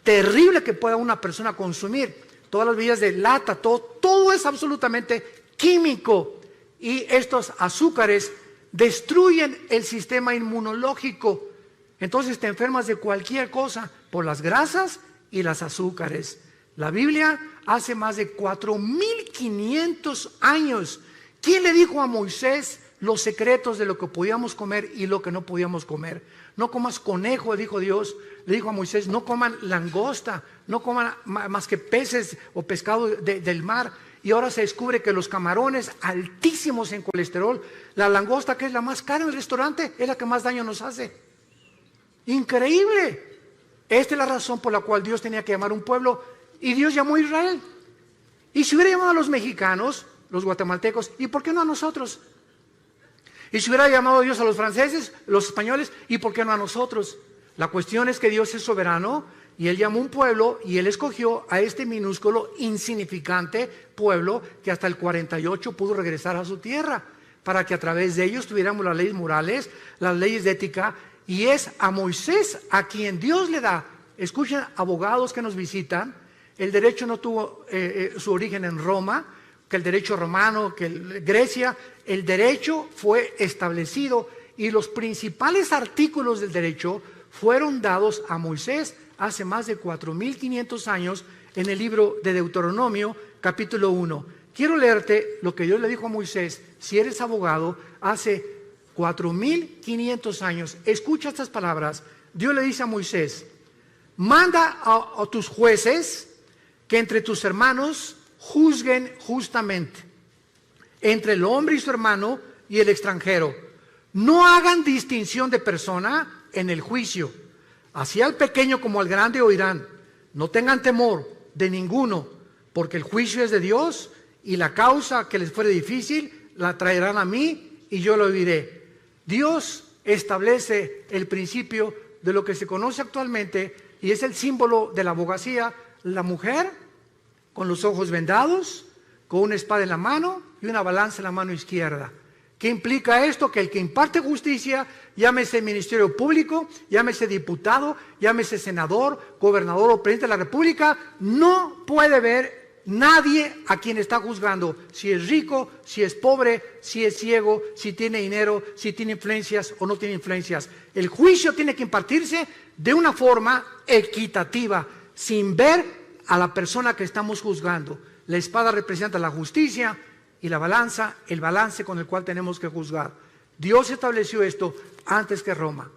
terrible que pueda una persona consumir. Todas las bebidas de lata, todo es absolutamente químico. Y estos azúcares destruyen el sistema inmunológico. Entonces te enfermas de cualquier cosa por las grasas y las azúcares. La Biblia hace más de 4,500 años. ¿Quién le dijo a Moisés los secretos de lo que podíamos comer y lo que no podíamos comer. No comas conejo, dijo Dios, le dijo a Moisés, no coman langosta, no coman más que peces o pescado del mar. Y ahora se descubre que los camarones altísimos en colesterol, la langosta, que es la más cara en el restaurante, es la que más daño nos hace. Increíble. Esta es la razón por la cual Dios tenía que llamar a un pueblo, y Dios llamó a Israel. Y si hubiera llamado a los mexicanos, los guatemaltecos, ¿y por qué no a nosotros? Y si hubiera llamado a Dios a los franceses, los españoles, ¿y por qué no a nosotros? La cuestión es que Dios es soberano, y Él llamó un pueblo, y Él escogió a este minúsculo, insignificante pueblo, que hasta el 48 pudo regresar a su tierra, para que a través de ellos tuviéramos las leyes morales, las leyes de ética. Y es a Moisés a quien Dios le da. Escuchen, abogados que nos visitan, el derecho no tuvo su origen en Roma, que el derecho romano, que Grecia. El derecho fue establecido y los principales artículos del derecho fueron dados a Moisés hace más de 4.500 años en el libro de Deuteronomio, capítulo 1. Quiero leerte lo que Dios le dijo a Moisés, si eres abogado, hace 4.500 años. Escucha estas palabras. Dios le dice a Moisés, manda a tus jueces que entre tus hermanos juzguen justamente, entre el hombre y su hermano y el extranjero. No hagan distinción de persona en el juicio. Así al pequeño como al grande oirán. No tengan temor de ninguno, porque el juicio es de Dios y la causa que les fuere difícil la traerán a mí y yo lo oiré. Dios establece el principio de lo que se conoce actualmente y es el símbolo de la abogacía, la mujer con los ojos vendados, con una espada en la mano y una balanza en la mano izquierda. ¿Qué implica esto? Que el que imparte justicia, llámese ministerio público, llámese diputado, llámese senador, gobernador o presidente de la república, no puede ver nadie a quien está juzgando, si es rico, si es pobre, si es ciego, si tiene dinero, si tiene influencias o no tiene influencias. El juicio tiene que impartirse de una forma equitativa, sin ver a la persona que estamos juzgando. La espada representa la justicia y la balanza, el balance con el cual tenemos que juzgar. Dios estableció esto antes que Roma.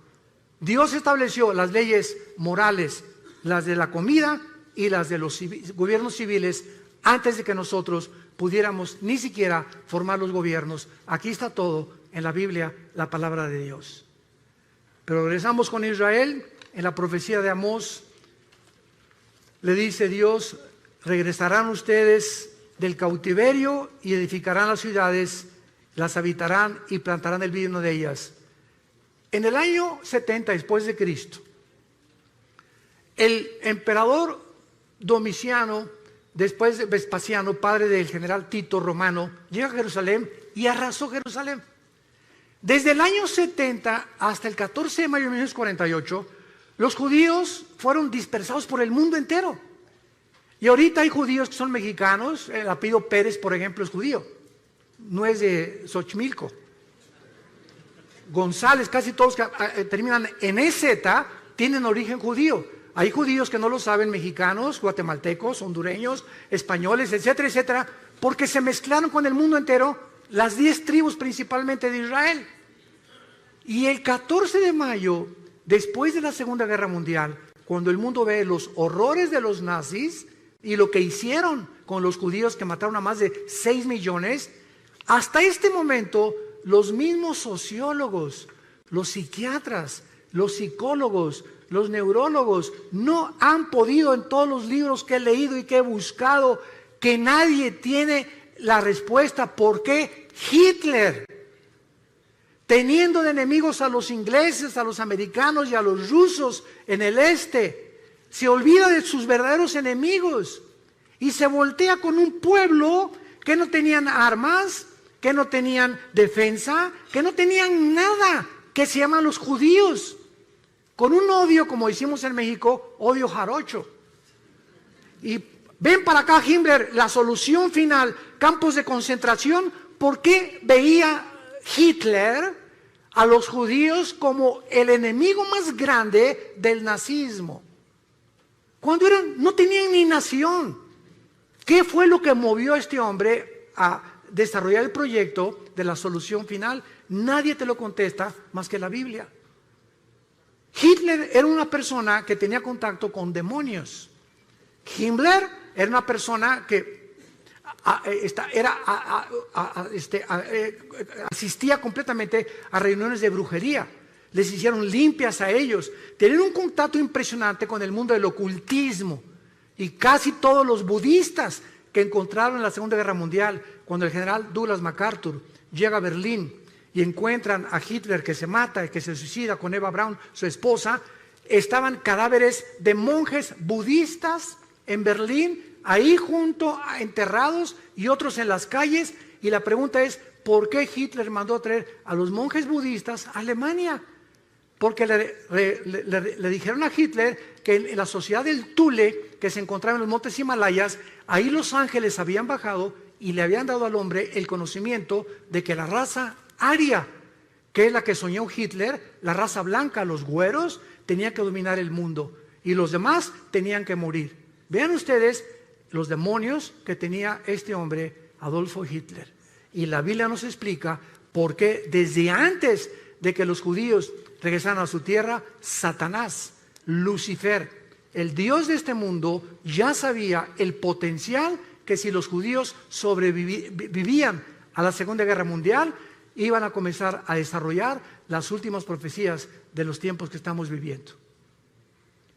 Dios estableció las leyes morales, las de la comida y las de los gobiernos civiles, antes de que nosotros pudiéramos ni siquiera formar los gobiernos. Aquí está todo en la Biblia, la palabra de Dios. Pero regresamos con Israel. En la profecía de Amós le dice Dios, regresarán ustedes del cautiverio y edificarán las ciudades, las habitarán y plantarán el vino de ellas. En el año 70 después de Cristo, el emperador Domiciano, después de Vespasiano, padre del general Tito romano, llega a Jerusalén y arrasó Jerusalén. Desde el año 70 hasta el 14 de mayo de 1948, los judíos fueron dispersados por el mundo entero. Y ahorita hay judíos que son mexicanos, el apellido Pérez, por ejemplo, es judío, no es de Xochimilco. González, casi todos que terminan en EZ tienen origen judío. Hay judíos que no lo saben, mexicanos, guatemaltecos, hondureños, españoles, etcétera, etcétera, porque se mezclaron con el mundo entero, las 10 tribus principalmente de Israel. Y el 14 de mayo, después de la Segunda Guerra Mundial, cuando el mundo ve los horrores de los nazis y lo que hicieron con los judíos que mataron a más de 6 millones, hasta este momento los mismos sociólogos, los psiquiatras, los psicólogos, los neurólogos no han podido, en todos los libros que he leído y que he buscado, que nadie tiene la respuesta. ¿Por qué Hitler, teniendo de enemigos a los ingleses, a los americanos y a los rusos en el este, se olvida de sus verdaderos enemigos y se voltea con un pueblo que no tenían armas, que no tenían defensa, que no tenían nada, que se llaman los judíos, con un odio, como decimos en México, odio jarocho? Y ven para acá, Himmler, la solución final, campos de concentración. ¿Por qué veía Hitler a los judíos como el enemigo más grande del nazismo? Cuando no tenían ni nación. ¿Qué fue lo que movió a este hombre a desarrollar el proyecto de la solución final? Nadie te lo contesta más que la Biblia. Hitler era una persona que tenía contacto con demonios. Himmler era una persona que asistía completamente a reuniones de brujería. Les hicieron limpias a ellos. Tenían un contacto impresionante con el mundo del ocultismo. Y casi todos los budistas que encontraron en la Segunda Guerra Mundial, cuando el general Douglas MacArthur llega a Berlín y encuentran a Hitler que se mata, que se suicida con Eva Braun, su esposa, estaban cadáveres de monjes budistas en Berlín, ahí junto, enterrados, y otros en las calles. Y la pregunta es, ¿por qué Hitler mandó a traer a los monjes budistas a Alemania? Porque le dijeron a Hitler que en la sociedad del Thule, que se encontraba en los montes Himalayas, ahí los ángeles habían bajado y le habían dado al hombre el conocimiento de que la raza aria, que es la que soñó Hitler, la raza blanca, los güeros, tenía que dominar el mundo y los demás tenían que morir. Vean ustedes los demonios que tenía este hombre, Adolfo Hitler. Y la Biblia nos explica por qué desde antes de que los judíos regresaran a su tierra, Satanás, Lucifer, el Dios de este mundo, ya sabía el potencial que si los judíos sobrevivían a la Segunda Guerra Mundial, iban a comenzar a desarrollar las últimas profecías de los tiempos que estamos viviendo.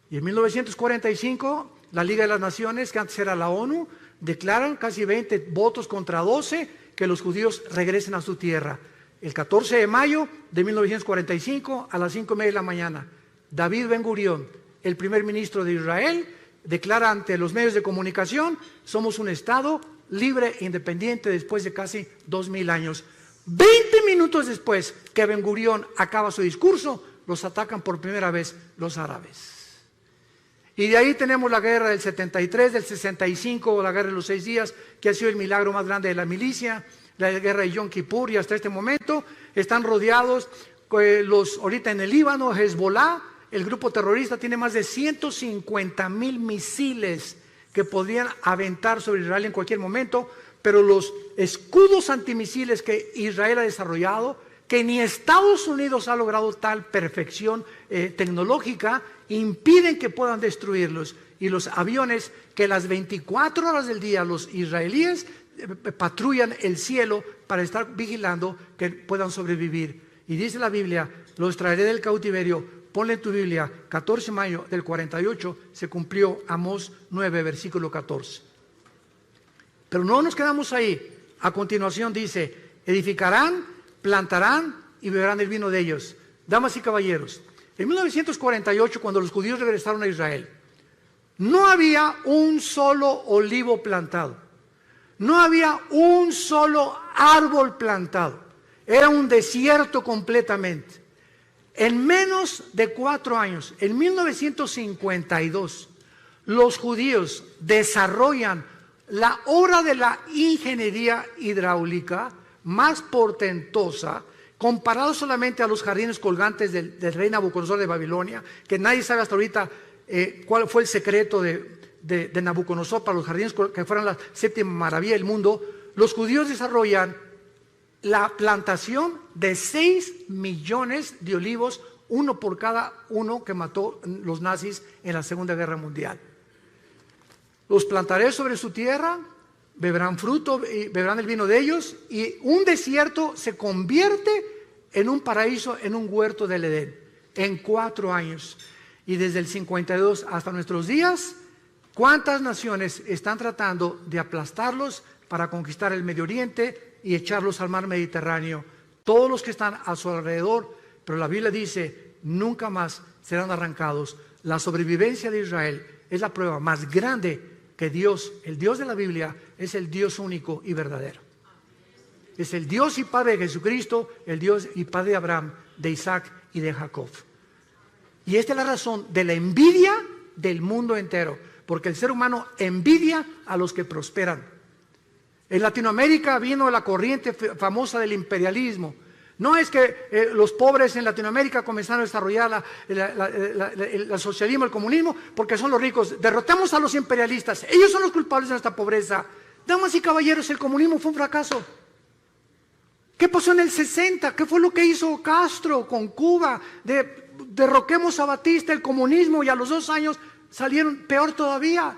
Y en 1945, la Liga de las Naciones, que antes era la ONU, declaran casi 20 votos contra 12 que los judíos regresen a su tierra. El 14 de mayo de 1945, a las 5:30 de la mañana, David Ben Gurión, el primer ministro de Israel, declara ante los medios de comunicación: somos un Estado libre e independiente después de casi 2000 años. 20 minutos después que Ben Gurión acaba su discurso, los atacan por primera vez los árabes. Y de ahí tenemos la guerra del 73, del 65, la guerra de los 6 días, que ha sido el milagro más grande de la milicia, la guerra de Yom Kippur, y hasta este momento están rodeados ahorita en el Líbano, Hezbollah, el grupo terrorista, tiene más de 150,000 misiles que podrían aventar sobre Israel en cualquier momento, pero los escudos antimisiles que Israel ha desarrollado, que ni Estados Unidos ha logrado tal perfección tecnológica, impiden que puedan destruirlos. Y los aviones que las 24 horas del día los israelíes patrullan el cielo para estar vigilando que puedan sobrevivir. Y dice la Biblia: los traeré del cautiverio. Ponle en tu Biblia, 14 de mayo del 48, se cumplió Amós 9, versículo 14. Pero no nos quedamos ahí. A continuación dice: edificarán, plantarán y beberán el vino de ellos. Damas y caballeros, en 1948, cuando los judíos regresaron a Israel, no había un solo olivo plantado. No había un solo árbol plantado. Era un desierto completamente. En menos de 4 años, en 1952, los judíos desarrollan la obra de la ingeniería hidráulica más portentosa, comparado solamente a los jardines colgantes del rey Nabucodonosor de Babilonia, que nadie sabe hasta ahorita cuál fue el secreto de Nabucodonosor para los jardines que fueran la 7ª maravilla del mundo. Los judíos desarrollan la plantación de 6 millones de olivos, uno por cada uno que mató los nazis en la Segunda Guerra Mundial. Los plantaré sobre su tierra, beberán fruto y beberán el vino de ellos, y un desierto se convierte en un paraíso, en un huerto del Edén, en 4 años. Y desde el 52 hasta nuestros días, ¿cuántas naciones están tratando de aplastarlos para conquistar el Medio Oriente y echarlos al mar Mediterráneo? Todos los que están a su alrededor, pero la Biblia dice: nunca más serán arrancados. La sobrevivencia de Israel es la prueba más grande que Dios, el Dios de la Biblia, es el Dios único y verdadero. Es el Dios y Padre de Jesucristo, el Dios y Padre de Abraham, de Isaac y de Jacob. Y esta es la razón de la envidia del mundo entero, porque el ser humano envidia a los que prosperan. En Latinoamérica vino la corriente famosa del imperialismo. No es que los pobres en Latinoamérica comenzaron a desarrollar el socialismo, el comunismo, porque son los ricos. Derrotamos a los imperialistas. Ellos son los culpables de nuestra pobreza. Damas y caballeros, el comunismo fue un fracaso. ¿Qué pasó en el 60? ¿Qué fue lo que hizo Castro con Cuba? Derroquemos a Batista, el comunismo, y a los 2 años salieron peor todavía.